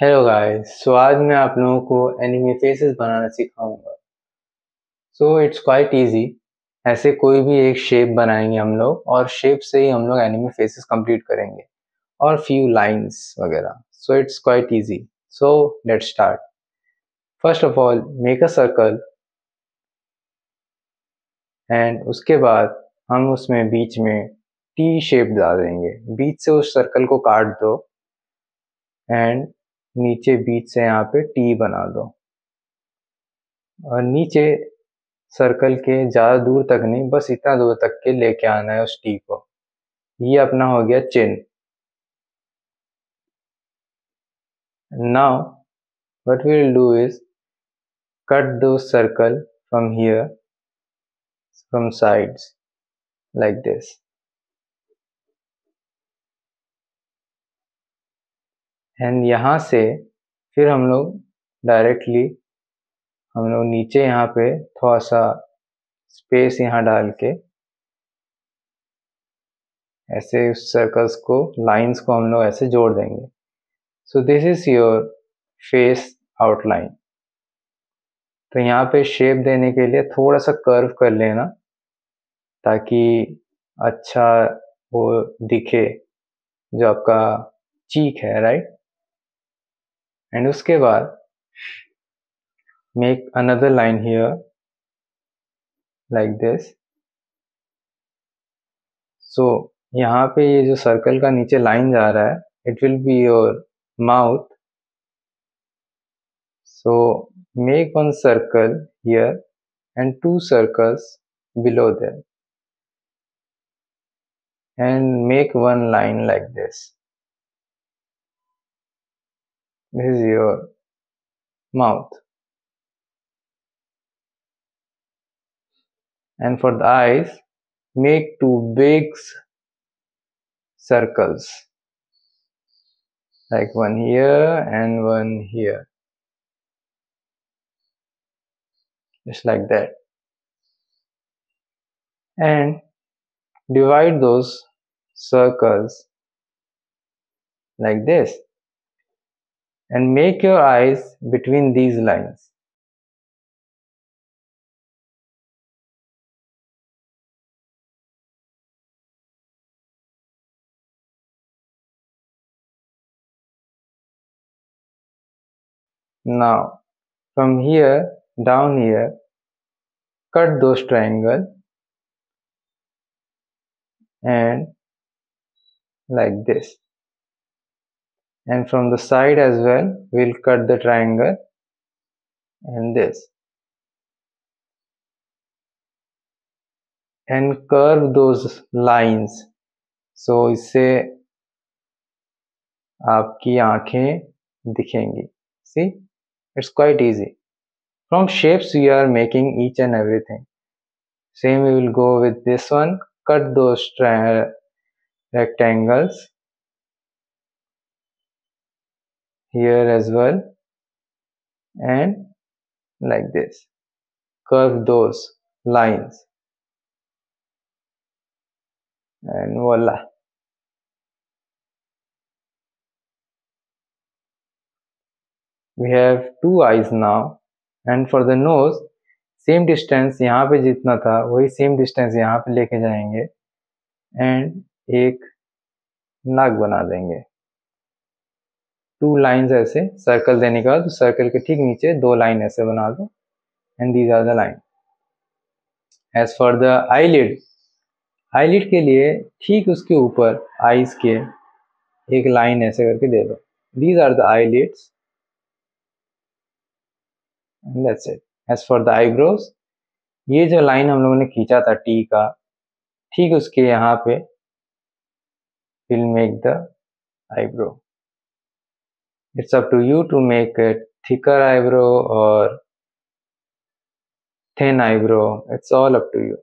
Hello guys. सो आज मैं आप लोगों को एनिमे फेसेस बनाना सिखाऊंगा। So it's quite easy. ऐसे कोई भी एक शेप बनाएंगे हम लोग और शेप से ही हम लोग एनिमे फेसेस कंप्लीट करेंगे और फ्यू लाइंस वगैरह। So it's quite easy. So let's start. First of all make a circle and उसके बाद हम उसमें बीच में टी शेप डाल देंगे। बीच से उस सर्कल को काट दो एंड नीचे बीच से यहाँ पे टी बना दो और नीचे सर्कल के ज़्यादा दूर तक नहीं, बस इतना दूर तक के लेके आना है उस टी को। ये अपना हो गया chin. Now what we will do is cut those circle from here, from sides like this. And यहाँ से फिर हम लोग डायरेक्टली हम लोग नीचे यहाँ पे थोड़ा सा स्पेस यहाँ डाल के ऐसे उस सर्कल्स को, लाइंस को हम लोग ऐसे जोड़ देंगे। So this is your face outline. तो यहाँ पे शेप देने के लिए थोड़ा सा कर्व कर लेना ताकि अच्छा वो दिखे जो आपका चीक है, राइट। एंड उसके बाद make another line here like this. So यहाँ पे ये जो सर्कल का नीचे लाइन जा रहा है, it will be your mouth. So make one circle here and two circles below them and make one line like this. This is your mouth. And for the eyes, make two big circles like one here and one here, just like that, and divide those circles like this and make your eyes between these lines. Now from here down here, cut those triangle and like this, and from the side as well we'll cut the triangle and this, and curve those lines. So इससे आपकी आंखें दिखेंगी. See, it's quite easy. From shapes we are making each and everything. Same we will go with this one. Cut those rectangles here as well and like this. Curve those lines and voila. We have two eyes now, and for the nose same distance यहाँ पे जितना था वही same distance यहाँ पे लेके जाएंगे and एक नाक बना देंगे। टू लाइंस ऐसे सर्कल देने के बाद सर्कल के ठीक नीचे दो लाइन ऐसे बना दो and these are the line. As for the eyelid, eyelid के लिए ठीक उसके ऊपर आईज के एक लाइन ऐसे करके दे दो। These are the eyelids and that's it. As for the eyebrows, ये जो लाइन हम लोगों ने खींचा था टी का, ठीक उसके यहाँ पे will make the eyebrow. It's up to you to make a thicker eyebrow or thin eyebrow. It's all up to you.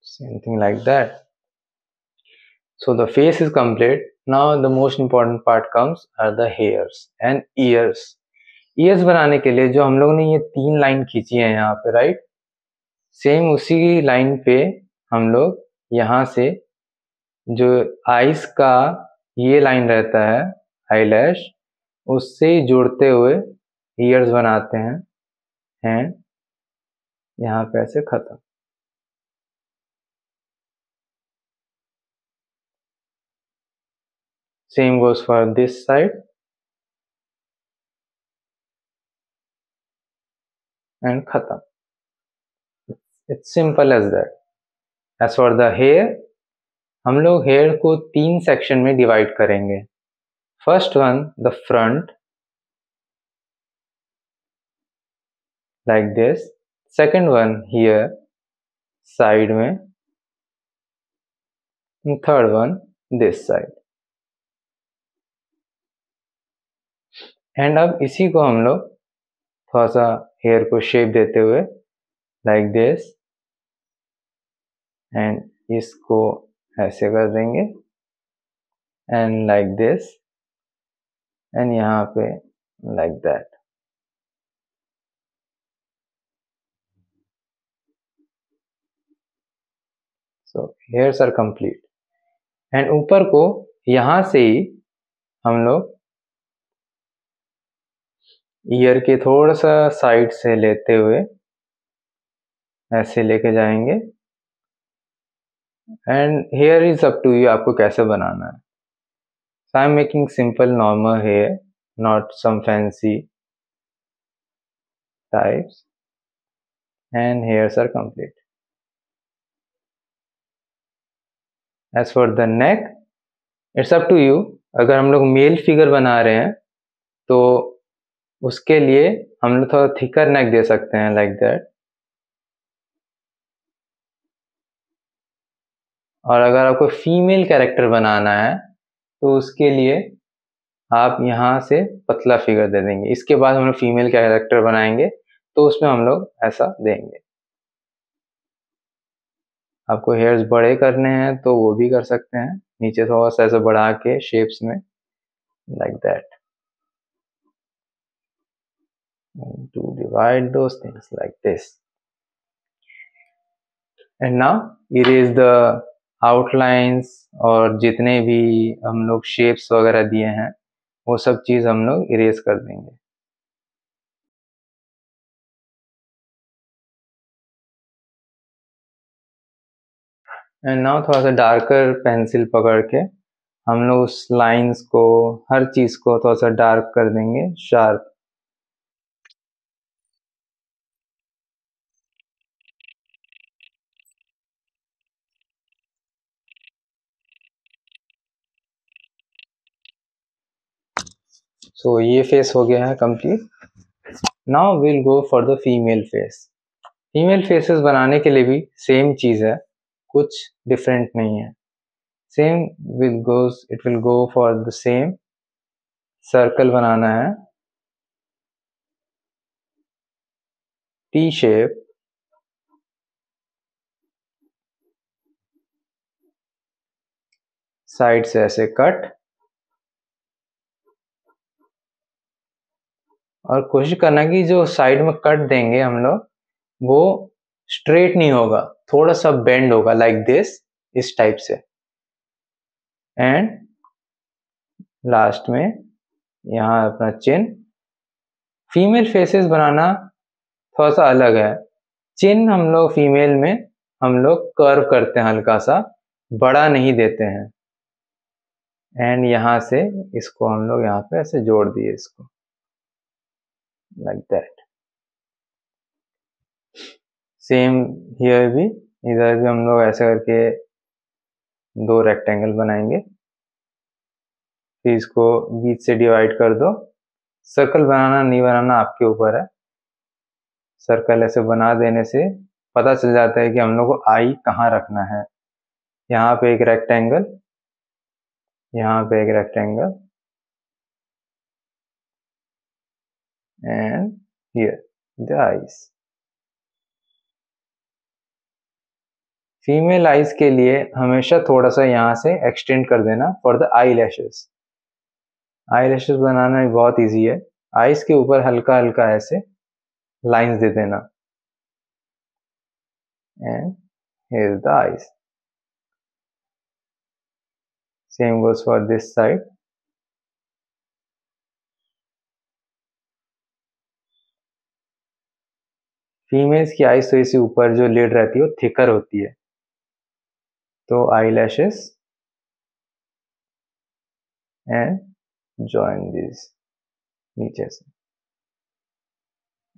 Something like that. So the face is complete. Now the most important part comes are the hairs and ears. Ears बनाने के लिए जो हम लोगों ने ये तीन line खींची है यहाँ पे, राइट, सेम उसी लाइन पे हम लोग यहाँ से जो आइस का ये लाइन रहता है आईलैश, उससे जोड़ते हुए ईयर्स बनाते हैं एंड यहाँ पे ऐसे खत्म। Same goes for this side and खत्म। It's simple as that. As for the hair, हम लोग हेयर को 3 सेक्शन में डिवाइड करेंगे। First one the front, like this. Second one here side में, third one this side. And अब इसी को हम लोग थोड़ा सा हेयर को शेप देते हुए लाइक दिस, एंड इसको ऐसे कर देंगे एंड लाइक दिस, एंड यहाँ पे like that. So hairs are complete. And ऊपर को यहाँ से ही हम लोग ईयर के थोड़ा सा साइड से लेते हुए ऐसे लेके जाएंगे। And hair is up to you, आपको कैसे बनाना है। So I'm making simple normal hair, not some fancy types, and hairs are complete. As for the neck, it's up to you. अगर हम लोग मेल फिगर बना रहे हैं तो उसके लिए हम लोग थोड़ा थिकर नेक दे सकते हैं लाइक दैट। और अगर आपको फीमेल कैरेक्टर बनाना है तो उसके लिए आप यहाँ से पतला फिगर दे देंगे। इसके बाद हम लोग फीमेल कैरेक्टर बनाएंगे तो उसमें हम लोग ऐसा देंगे। आपको हेयर्स बड़े करने हैं तो वो भी कर सकते हैं, नीचे थोड़ा सा ऐसे बढ़ा के शेप्स में like that, to divide those things like this. And now erase the outlines, और जितने भी हम लोग शेप्स वगैरह दिए हैं वो सब चीज हम लोग इरेज कर देंगे। एंड नाउ थोड़ा सा डार्कर पेंसिल पकड़ के हम लोग उस लाइंस को, हर चीज को थोड़ा सा डार्क कर देंगे, शार्प। सो ये फेस हो गया है complete. Now will go for the female face. Female faces बनाने के लिए भी सेम चीज है, कुछ डिफरेंट नहीं है। Same it will go for the same. Circle बनाना है, टी शेप, साइड से ऐसे कट, और कोशिश करना कि जो साइड में कट देंगे हम लोग वो स्ट्रेट नहीं होगा, थोड़ा सा बेंड होगा लाइक दिस, इस टाइप से। एंड लास्ट में यहाँ अपना चिन। फीमेल फेसेस बनाना थोड़ा सा अलग है। चिन हम लोग फीमेल में हम लोग कर्व करते हैं, हल्का सा बड़ा नहीं देते हैं। एंड यहाँ से इसको हम लोग यहाँ पे ऐसे जोड़ दिए इसको लाइक दैट। सेम हियर भी, इधर भी हम लोग ऐसे करके 2 रेक्टेंगल बनाएंगे, फिर इसको बीच से डिवाइड कर दो। सर्कल बनाना नहीं बनाना आपके ऊपर है। सर्कल ऐसे बना देने से पता चल जाता है कि हम लोग को आई कहाँ रखना है। यहाँ पे एक रेक्टेंगल, यहाँ पे एक rectangle, and here the eyes. Female eyes के लिए हमेशा थोड़ा सा यहाँ से एक्सटेंड कर देना for the eyelashes. Eyelashes बनाना भी बहुत इजी है। आईज के ऊपर हल्का हल्का ऐसे लाइंस दे देना, and here the eyes. Same goes for this side. Females की आईज थोड़ी सी ऊपर जो लिड रहती है वो थिकर होती है, तो eye lashes and join this नीचे से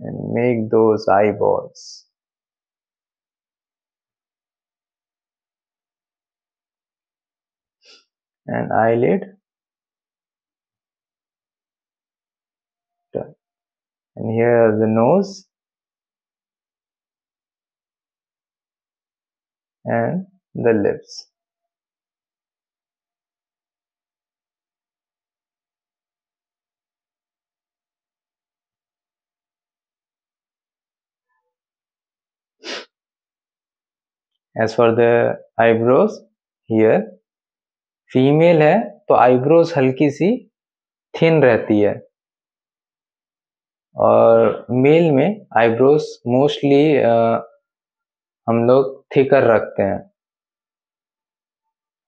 and make those I balls. And eyelid, done. And here the nose and the lips. As for the eyebrows, here female है तो आईब्रोज हल्की सी थिन रहती है, और मेल में आईब्रोज मोस्टली हम लोग थिकर रखते हैं.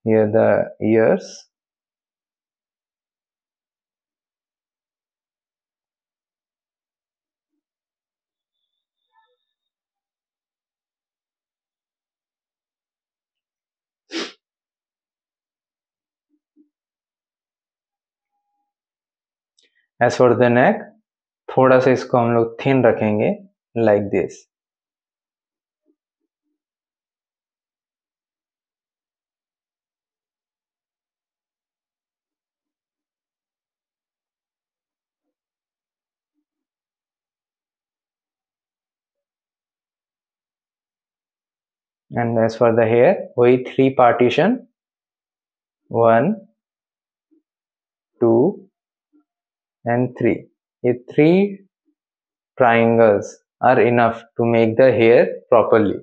Here the ears, as for the neck, थोड़ा सा इसको हम लोग थिन रखेंगे like this. And as for the hair, वही 3 partition, 1, 2 and 3. ये 3 triangles are enough to make the hair properly.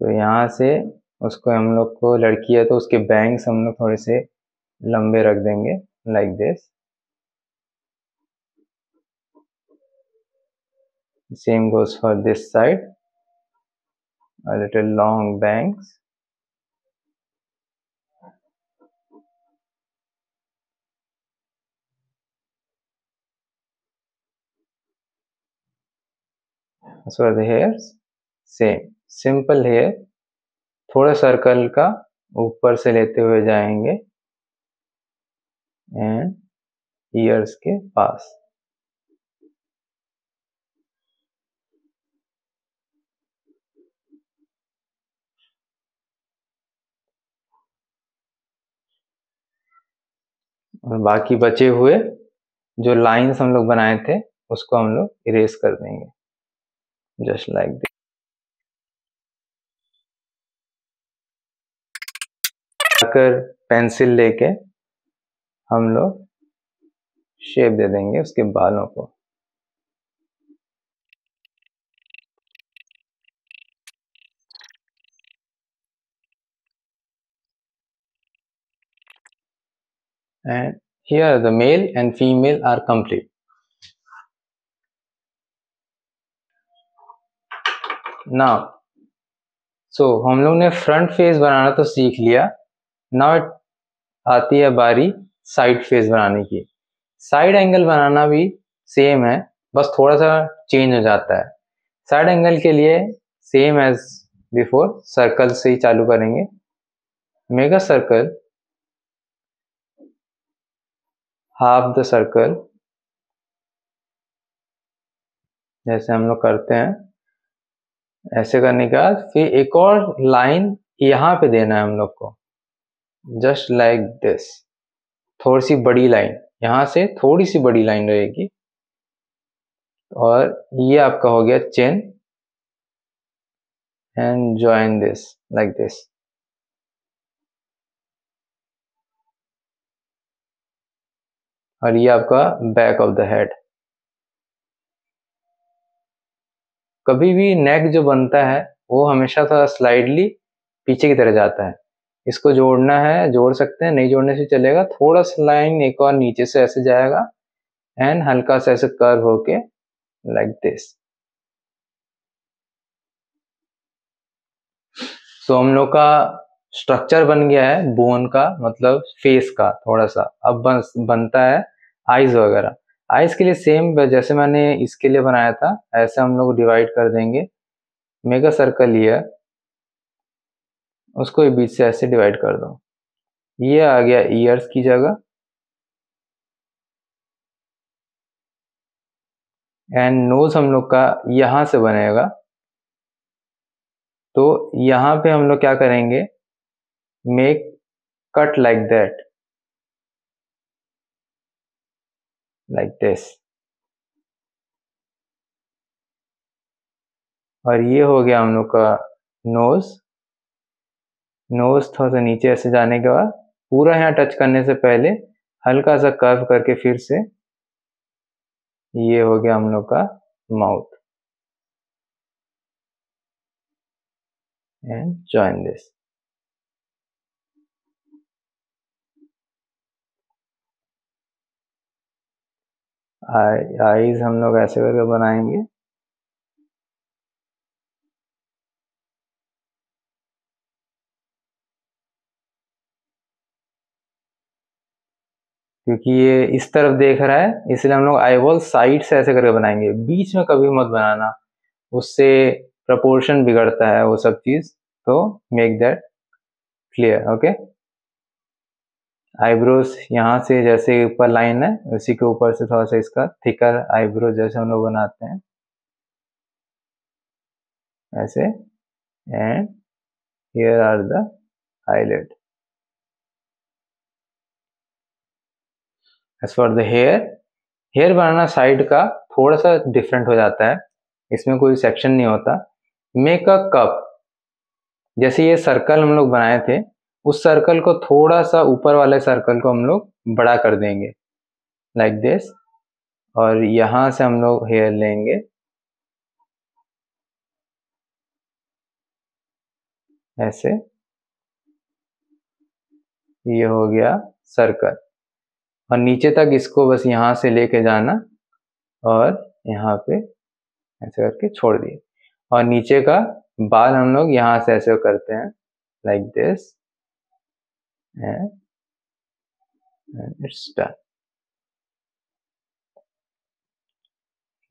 तो यहाँ से उसको हम लोग को, लड़की है तो उसके बैंग्स हम लोग थोड़े से लंबे रख देंगे like this. Same goes for this side, a little long bangs. As for the hairs, same simple hair, थोड़ा सर्कल का ऊपर से लेते हुए जाएंगे एंड ईयर्स के पास. और बाकी बचे हुए जो लाइंस हम लोग बनाए थे उसको हम लोग इरेज कर देंगे जस्ट लाइक दिस. अगर पेंसिल लेके हम लोग शेप दे देंगे उसके बालों को. And here the male and female are complete. Now, so हम लोग ने फ्रंट फेस बनाना तो सीख लिया. नाउ आती है बारी साइड फेस बनाने की. साइड एंगल बनाना भी सेम है, बस थोड़ा सा चेंज हो जाता है. साइड एंगल के लिए सेम एज बिफोर, सर्कल से ही चालू करेंगे. Make a circle, half the circle, जैसे हम लोग करते हैं. ऐसे करने के बाद फिर एक और लाइन यहाँ पे देना है हम लोग को, जस्ट लाइक दिस. थोड़ी सी बड़ी लाइन, यहाँ से थोड़ी सी बड़ी लाइन रहेगी, और ये आपका हो गया chin and join this like this. और ये आपका बैक ऑफ द हेड. कभी भी नेक जो बनता है वो हमेशा थोड़ा स्लाइडली पीछे की तरह जाता है. इसको जोड़ना है जोड़ सकते हैं, नहीं जोड़ने से चलेगा. थोड़ा सा लाइन एक और नीचे से ऐसे जाएगा एंड हल्का सा ऐसे कर्व होके लाइक दिस. सो हम लोग का स्ट्रक्चर बन गया है बोन का, मतलब फेस का थोड़ा सा। अब बनता है आईज वगैरह। आईज के लिए सेम जैसे मैंने इसके लिए बनाया था, ऐसे हम लोग डिवाइड कर देंगे। मेक अ सर्कल हियर, उसको बीच से ऐसे डिवाइड कर दो। ये आ गया ईयर्स की जगह। एंड नोज हम लोग का यहां से बनेगा। तो यहाँ पे हम लोग क्या करेंगे, make cut like that, like this. और ये हो गया हम लोग का नोज। नोज थोड़ा सा नीचे ऐसे जाने के बाद पूरा यहाँ टच करने से पहले हल्का सा कर्व करके फिर से ये हो गया हम लोग का mouth. And join this. Eyes हम लोग ऐसे करके बनाएंगे। क्योंकि ये इस तरफ देख रहा है, इसलिए हम लोग आईबॉल साइड से ऐसे करके बनाएंगे, बीच में कभी मत बनाना, उससे प्रपोर्शन बिगड़ता है वो सब चीज। तो make that clear. Okay, eyebrows यहाँ से जैसे ऊपर लाइन है उसी के ऊपर से थोड़ा सा इसका थिकर आईब्रो जैसे हम लोग बनाते हैं ऐसे। And here are the eyelid. As for the hair, hair बनाना साइड का थोड़ा सा डिफरेंट हो जाता है, इसमें कोई सेक्शन नहीं होता। मेक अ कप, जैसे ये सर्कल हम लोग बनाए थे, उस सर्कल को थोड़ा सा ऊपर वाले सर्कल को हम लोग बड़ा कर देंगे लाइक दिस। और यहां से हम लोग हेयर लेंगे ऐसे। ये हो गया सर्कल। और नीचे तक इसको बस यहाँ से लेके जाना और यहाँ पे ऐसे करके छोड़ दिए। और नीचे का बाल हम लोग यहाँ से ऐसे करते हैं like this. And it's done.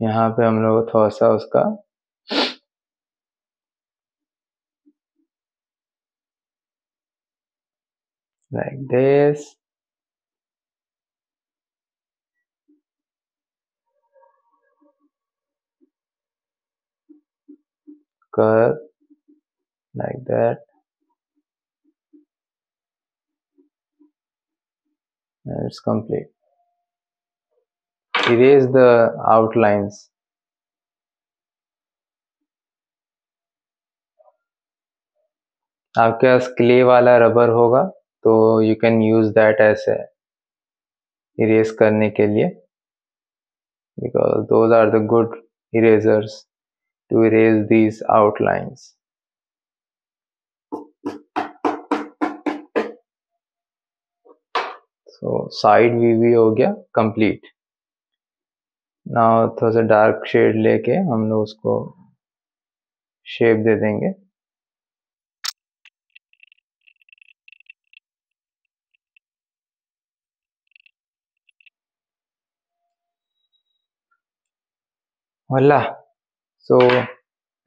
यहाँ पे हम लोग थोड़ा सा उसका like this. curve like that, and it's complete. Erase the outlines. आपके पास क्ले वाला रबर होगा तो यू कैन यूज दैट ऐसे इरेज करने के लिए, because those are the good erasers to erase these outlines. So side view भी हो गया complete. Now थोड़ा सा डार्क शेड लेके हम लोग उसको शेप दे देंगे। वल्ला। सो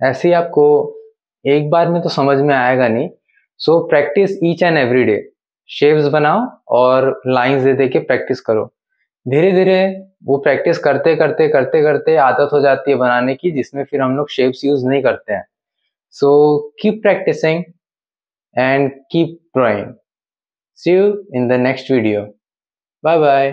ऐसे ही आपको एक बार में तो समझ में आएगा नहीं। So practice each and every day. Shapes बनाओ और लाइंस दे दे के प्रैक्टिस करो। धीरे धीरे वो प्रैक्टिस करते करते करते करते आदत हो जाती है बनाने की, जिसमें फिर हम लोग शेप्स यूज नहीं करते हैं। So keep practising and keep drawing. See you in the next video. Bye bye.